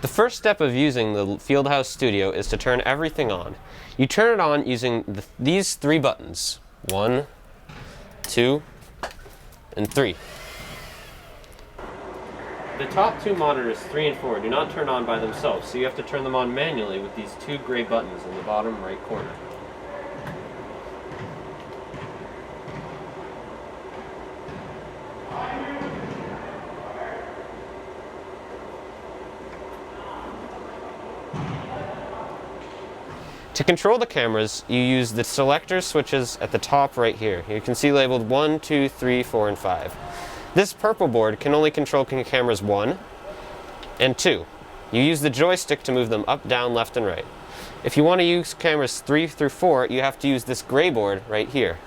The first step of using the Fieldhouse Studio is to turn everything on. You turn it on using these three buttons. 1, 2, and 3. The top two monitors, 3 and 4, do not turn on by themselves, so you have to turn them on manually with these two gray buttons in the bottom right corner. To control the cameras, you use the selector switches at the top right here. You can see labeled 1, 2, 3, 4, and 5. This purple board can only control cameras 1 and 2. You use the joystick to move them up, down, left, and right. If you want to use cameras 3 through 4, you have to use this gray board right here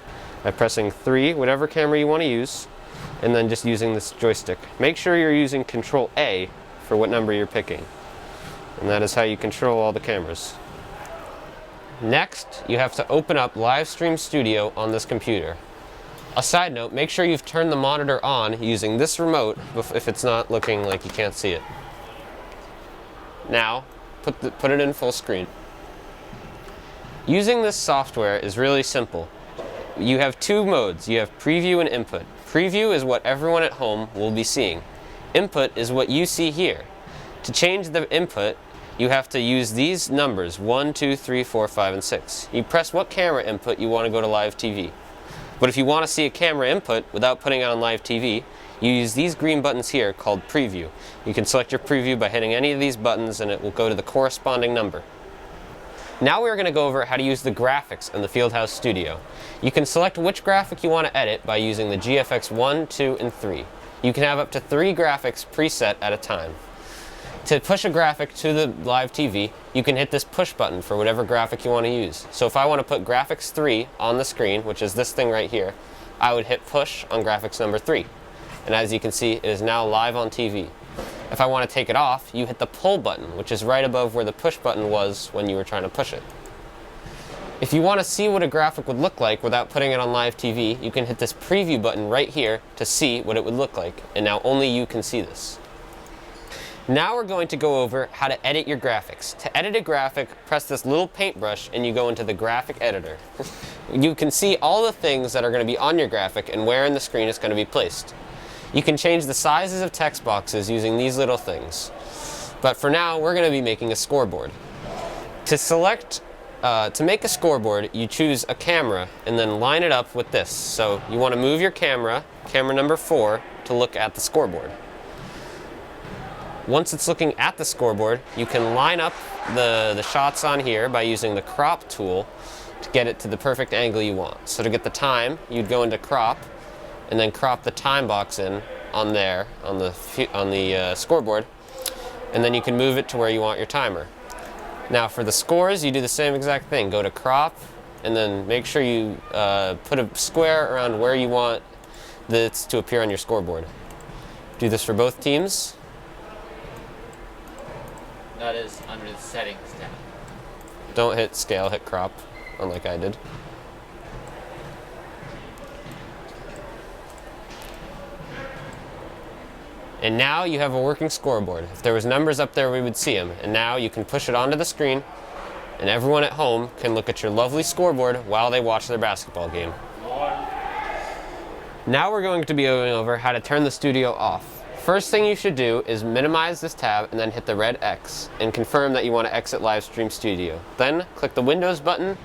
by pressing 3, whatever camera you want to use, and then just using this joystick. Make sure you're using Control A for what number you're picking. And that is how you control all the cameras. Next, you have to open up Livestream Studio on this computer. A side note, make sure you've turned the monitor on using this remote if it's not looking like you can't see it. Now, put it in full screen. Using this software is really simple. You have two modes. You have preview and input. Preview is what everyone at home will be seeing. Input is what you see here. To change the input, you have to use these numbers, 1, 2, 3, 4, 5, and 6. You press what camera input you want to go to live TV. But if you want to see a camera input without putting it on live TV, you use these green buttons here called preview. You can select your preview by hitting any of these buttons and it will go to the corresponding number. Now we're going to go over how to use the graphics in the Fieldhouse Studio. You can select which graphic you want to edit by using the GFX 1, 2, and 3. You can have up to 3 graphics preset at a time. To push a graphic to the live TV, you can hit this push button for whatever graphic you want to use. So if I want to put graphics 3 on the screen, which is this thing right here, I would hit push on graphics number 3. And as you can see, it is now live on TV. If I want to take it off, you hit the pull button, which is right above where the push button was when you were trying to push it. If you want to see what a graphic would look like without putting it on live TV, you can hit this preview button right here to see what it would look like. And now only you can see this. Now we're going to go over how to edit your graphics. To edit a graphic, press this little paintbrush and you go into the graphic editor. You can see all the things that are going to be on your graphic and where in the screen it's going to be placed. You can change the sizes of text boxes using these little things. But for now, we're going to be making a scoreboard. To make a scoreboard, you choose a camera and then line it up with this. So you want to move your camera number 4, to look at the scoreboard. Once it's looking at the scoreboard, you can line up the shots on here by using the crop tool to get it to the perfect angle you want. So to get the time, you'd go into crop and then crop the time box in on there on the scoreboard, and then you can move it to where you want your timer. Now for the scores, you do the same exact thing. Go to crop and then make sure you put a square around where you want this to appear on your scoreboard. Do this for both teams. That is under the settings tab. Don't hit scale, hit crop, unlike I did. And now you have a working scoreboard. If there was numbers up there, we would see them. And now you can push it onto the screen, and everyone at home can look at your lovely scoreboard while they watch their basketball game. Now we're going to be going over how to turn the studio off. First thing you should do is minimize this tab and then hit the red X and confirm that you want to exit Livestream Studio. Then click the Windows button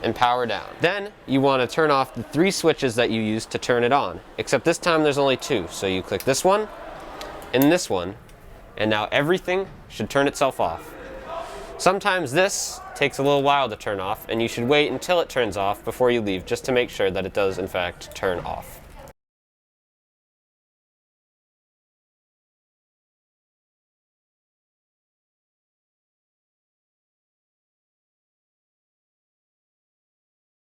and power down. Then you want to turn off the 3 switches that you used to turn it on, except this time there's only 2. So you click this one and this one, and now everything should turn itself off. Sometimes this takes a little while to turn off, and you should wait until it turns off before you leave, just to make sure that it does in fact turn off.